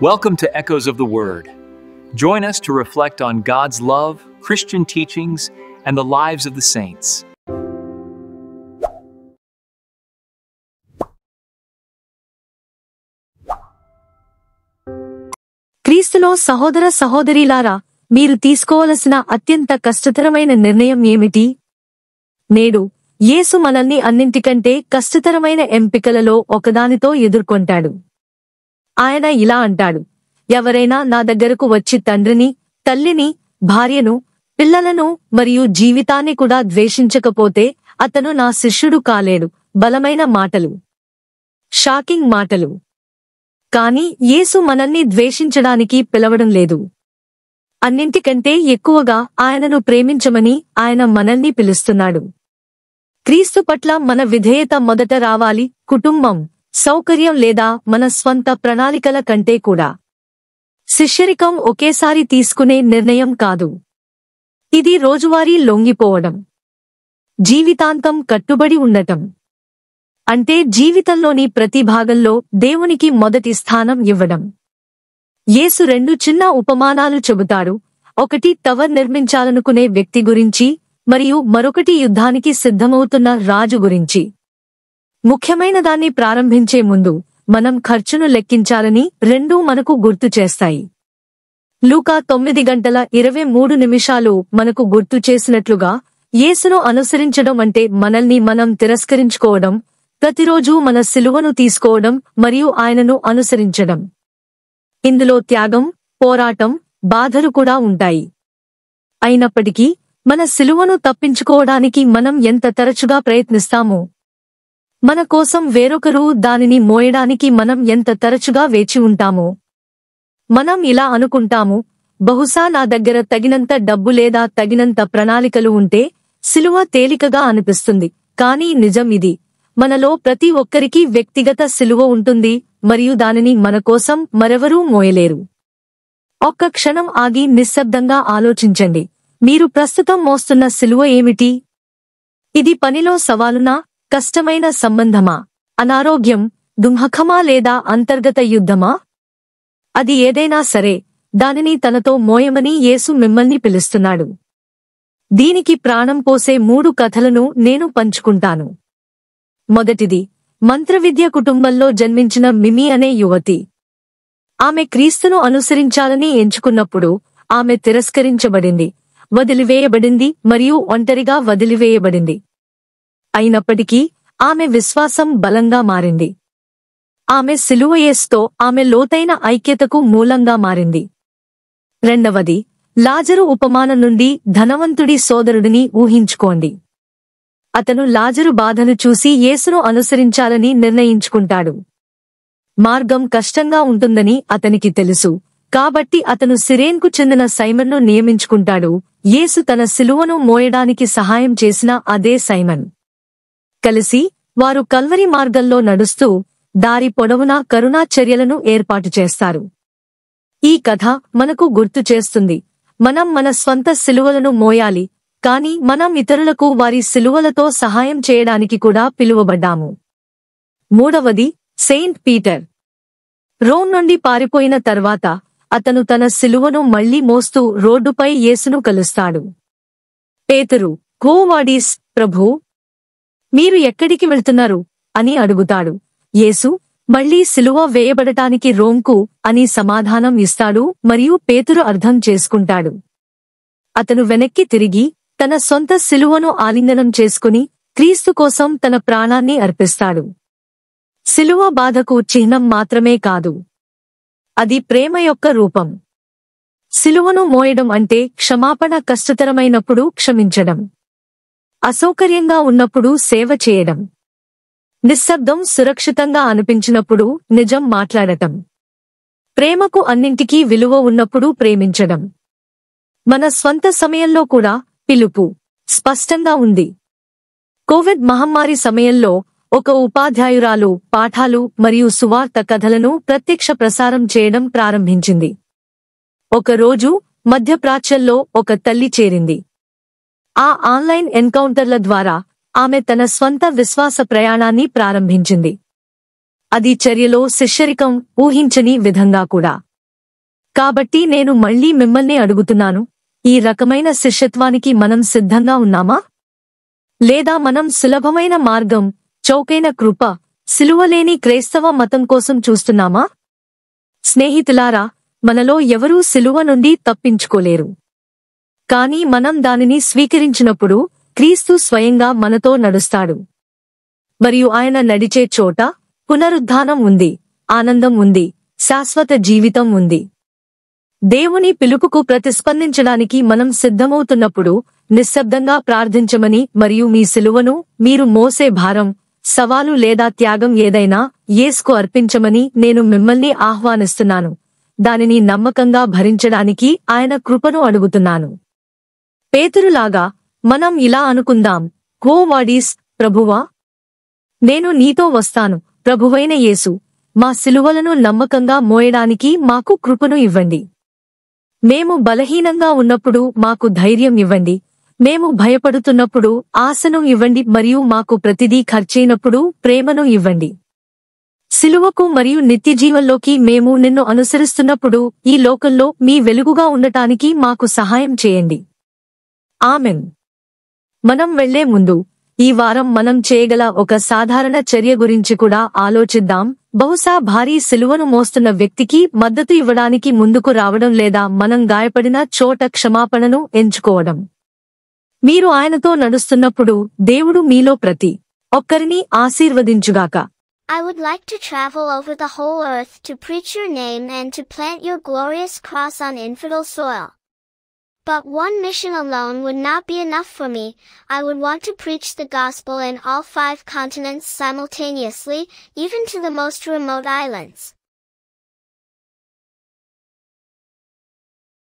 Welcome to Echoes of the Word. Join us to reflect on God's love, Christian teachings, and the lives of the saints. క్రీస్తులో సహోదర సహోదరీలారా, మీరు తీసుకోవలసిన అత్యంత కష్టతరమైన నిర్ణయం ఏమిటి? నేడు యేసు మనల్ని అన్నింటికంటే కష్టతరమైన ఎంపికలలో ఒకదానితో ఎదుర్కొంటాడు. ఆయన ఇలా అంటాడు: ఎవరైనా నా దగ్గరకు వచ్చి తండ్రిని, తల్లిని, భార్యను, పిల్లలను మరియు జీవితాన్ని కూడా ద్వేషించకపోతే అతను నా శిష్యుడు కాలేడు. బలమైన మాటలు, షాకింగ్ మాటలు. కాని యేసు మనల్ని ద్వేషించడానికి పిలవడం లేదు. అన్నింటికంటే ఎక్కువగా ఆయనను ప్రేమించమని ఆయన మనల్ని పిలుస్తున్నాడు. క్రీస్తు పట్ల మన విధేయత మొదట రావాలి, కుటుంబం, సౌకర్యం లేదా మన స్వంత ప్రణాళికల కంటే కూడా. శిష్యరికం ఒకేసారి తీసుకునే నిర్ణయం కాదు. ఇది రోజువారీ లొంగిపోవడం, జీవితాంతం కట్టుబడి ఉండటం. అంటే జీవితంలోని ప్రతి భాగంలో దేవునికి మొదటి స్థానం ఇవ్వడం. యేసు రెండు చిన్న ఉపమానాలు చెబుతాడు. ఒకటి టవర్ నిర్మించాలనుకునే వ్యక్తి గురించి, మరియు మరొకటి యుద్ధానికి సిద్ధమవుతున్న రాజు గురించి. ముఖ్యమైన దాన్ని ప్రారంభించే ముందు మనం ఖర్చును లెక్కించాలని రెండూ మనకు గుర్తు చేస్తాయి. లూకా 9:23 మనకు గుర్తు చేసినట్లుగా, యేసును అనుసరించడం అంటే మనల్ని మనం తిరస్కరించుకోవడం, ప్రతిరోజూ మన సిలువను తీసుకోవడం మరియు ఆయనను అనుసరించడం. ఇందులో త్యాగం, పోరాటం, బాధలు కూడా ఉంటాయి. అయినప్పటికీ మన సిలువను తప్పించుకోవడానికి మనం ఎంత తరచుగా ప్రయత్నిస్తామో, మన కోసం వేరొకరు దానిని మోయడానికి మనం ఎంత తరచుగా వేచి ఉంటామో. మనం ఇలా అనుకుంటాము: బహుశా నా దగ్గర తగినంత డబ్బు లేదా తగినంత ప్రణాళికలు ఉంటే సిలువ తేలికగా అనిపిస్తుంది. కానీ నిజం ఇది: మనలో ప్రతి ఒక్కరికీ వ్యక్తిగత సిలువ ఉంటుంది మరియు దానిని మన కోసం మరెవరూ మోయలేరు. ఒక్క క్షణం ఆగి నిశ్శబ్దంగా ఆలోచించండి. మీరు ప్రస్తుతం మోస్తున్న సిలువ ఏమిటి? ఇది పనిలో సవాలునా, కష్టమైన సంబంధమా, అనారోగ్యం, దుఃఖమా లేదా అంతర్గత యుద్ధమా? అది ఏదైనా సరే, దానిని తనతో మోయమని యేసు మిమ్మల్ని పిలుస్తున్నాడు. దీనికి ప్రాణం పోసే 3 కథలను నేను పంచుకుంటాను. మొదటిది, మంత్రవిద్య కుటుంబంలో జన్మించిన మిమి అనే యువతి. ఆమె క్రీస్తును అనుసరించాలని ఎంచుకున్నప్పుడు ఆమె తిరస్కరించబడింది, వదిలివేయబడింది మరియు ఒంటరిగా వదిలివేయబడింది. అయినప్పటికీ ఆమె విశ్వాసం బలంగా మారింది. ఆమె సిలువ యేసుతో ఆమె లోతైన ఐక్యతకు మూలంగా మారింది. రెండవది, లాజరు ఉపమానం నుండి ధనవంతుడి సోదరుడిని ఊహించుకోండి. అతను లాజరు బాధను చూసి యేసును అనుసరించాలని నిర్ణయించుకుంటాడు. మార్గం కష్టంగా ఉంటుందని అతనికి తెలుసు, కాబట్టి అతను సిరేన్కు చెందిన సైమన్ను నియమించుకుంటాడు. యేసు తన సిలువను మోయడానికి సహాయం చేసిన అదే సైమన్. కలిసి వారు కల్వరి మార్గంలో నడుస్తూ దారి పొడవునా కరుణా చర్యలను ఏర్పాటు చేస్తారు. ఈ కథ మనకు గుర్తు చేస్తుంది: మనం మన స్వంత సిలువలను మోయాలి, కాని మనం ఇతరులకు వారి సిలువలతో సహాయం చేయడానికి కూడా పిలువబడ్డాము. మూడవది, సెయింట్ పీటర్. రోమ్ నుండి పారిపోయిన తర్వాత అతను తన సిలువను మళ్లీ మోస్తూ రోడ్డుపై యేసును కలుస్తాడు. పేతురు, "హూ వాడీస్ ప్రభూ, మీరు ఎక్కడికి వెళ్తున్నారు?" అని అడుగుతాడు. యేసు మళ్లీ సిలువ వేయబడటానికి రోమ్కు అని సమాధానం ఇస్తాడు మరియు పేతురు అర్థం చేసుకుంటాడు. అతను వెనక్కి తిరిగి తన సొంత సిలువను ఆలింగనం చేసుకుని క్రీస్తు కోసం తన ప్రాణాన్ని అర్పిస్తాడు. సిలువ బాధకు చిహ్నం మాత్రమే కాదు, అది ప్రేమ యొక్క రూపం. సిలువను మోయడం అంటే క్షమాపణ, కష్టతరమైనప్పుడు క్షమించడం, అసౌకర్యంగా ఉన్నప్పుడు సేవ చేయడం, నిశ్శబ్దం సురక్షితంగా అనిపించినప్పుడు నిజం మాట్లాడటం, ప్రేమకు అన్నింటికీ విలువ ఉన్నప్పుడు ప్రేమించడం. మన స్వంత సమయంలో కూడా పిలుపు స్పష్టంగా ఉంది. కోవిడ్ మహమ్మారి సమయంలో ఒక ఉపాధ్యాయురాలు పాఠాలు మరియు సువార్త కథలను ప్రత్యక్ష ప్రసారం చేయడం ప్రారంభించింది. ఒకరోజు మధ్యప్రాచ్యంలో ఒక తల్లి చేరింది. ఆ ఆన్లైన్ ఎన్కౌంటర్ల ద్వారా ఆమె తన స్వంత విశ్వాస ప్రయాణాన్ని ప్రారంభించింది. అది చర్యలో శిష్యరికం ఊహించని విధంగా కూడా. కాబట్టి నేను మళ్ళీ మిమ్మల్ని అడుగుతున్నాను, ఈ రకమైన శిష్యత్వానికి మనం సిద్ధంగా ఉన్నామా? లేదా మనం సులభమైన మార్గం, చౌకైన కృప, సిలువలేని క్రైస్తవ మతం కోసం చూస్తున్నామా? స్నేహితులారా, మనలో ఎవరూ సిలువ నుండి తప్పించుకోలేరు. కానీ మనం దానిని స్వీకరించినప్పుడు క్రీస్తు స్వయంగా మనతో నడుస్తాడు. మరియు ఆయన నడిచే చోట పునరుద్ధానం ఉంది, ఆనందం ఉంది, శాశ్వత జీవితం ఉంది. దేవుని పిలుపుకు ప్రతిస్పందించడానికి మనం సిద్ధమవుతున్నప్పుడు నిశ్శబ్దంగా ప్రార్థించమని మరియు మీ సిలువను, మీరు మోసే భారం, సవాలు లేదా త్యాగం ఏదైనా యేసుకు అర్పించమని నేను మిమ్మల్ని ఆహ్వానిస్తున్నాను. దానిని నమ్మకంగా భరించడానికి ఆయన కృపను అడుగుతున్నాను. పేతురులాగా మనం ఇలా అనుకుందాం, "ఓ వాడీస్, ప్రభువా, నేను నీతో వస్తాను. ప్రభువైన యేసు, మా సిలువలను నమ్మకంగా మోయడానికి మాకు కృపను ఇవ్వండి. మేము బలహీనంగా ఉన్నప్పుడు మాకు ధైర్యం ఇవ్వండి. మేము భయపడుతున్నప్పుడు ఆశను ఇవ్వండి మరియు మాకు ప్రతిదీ ఖర్చైనప్పుడు ప్రేమను ఇవ్వండి. సిలువకు మరియు నిత్యజీవంలోకి మేము నిన్ను అనుసరిస్తున్నప్పుడు ఈ లోకంలో మీ వెలుగుగా ఉండటానికి మాకు సహాయం చేయండి. ఆమెన్. మనం వెళ్లే ముందు ఈ వారం మనం చేయగల ఒక సాధారణ చర్య గురించి కూడా ఆలోచిద్దాం. బహుశా భారీ సిలువను మోస్తున్న వ్యక్తికి మద్దతు ఇవ్వడానికి ముందుకు రావడం లేదా మనం గాయపడిన చోట క్షమాపణను ఎంచుకోవడం. మీరు ఆయనతో నడుస్తున్నప్పుడు దేవుడు మీలో ప్రతి ఒక్కరిని ఆశీర్వదించుగాక. I would like to travel over the whole earth to preach your name and to plant your glorious cross on infidel soil. But one mission alone would not be enough for me. I would want to preach the gospel in all 5 continents simultaneously, even to the most remote islands.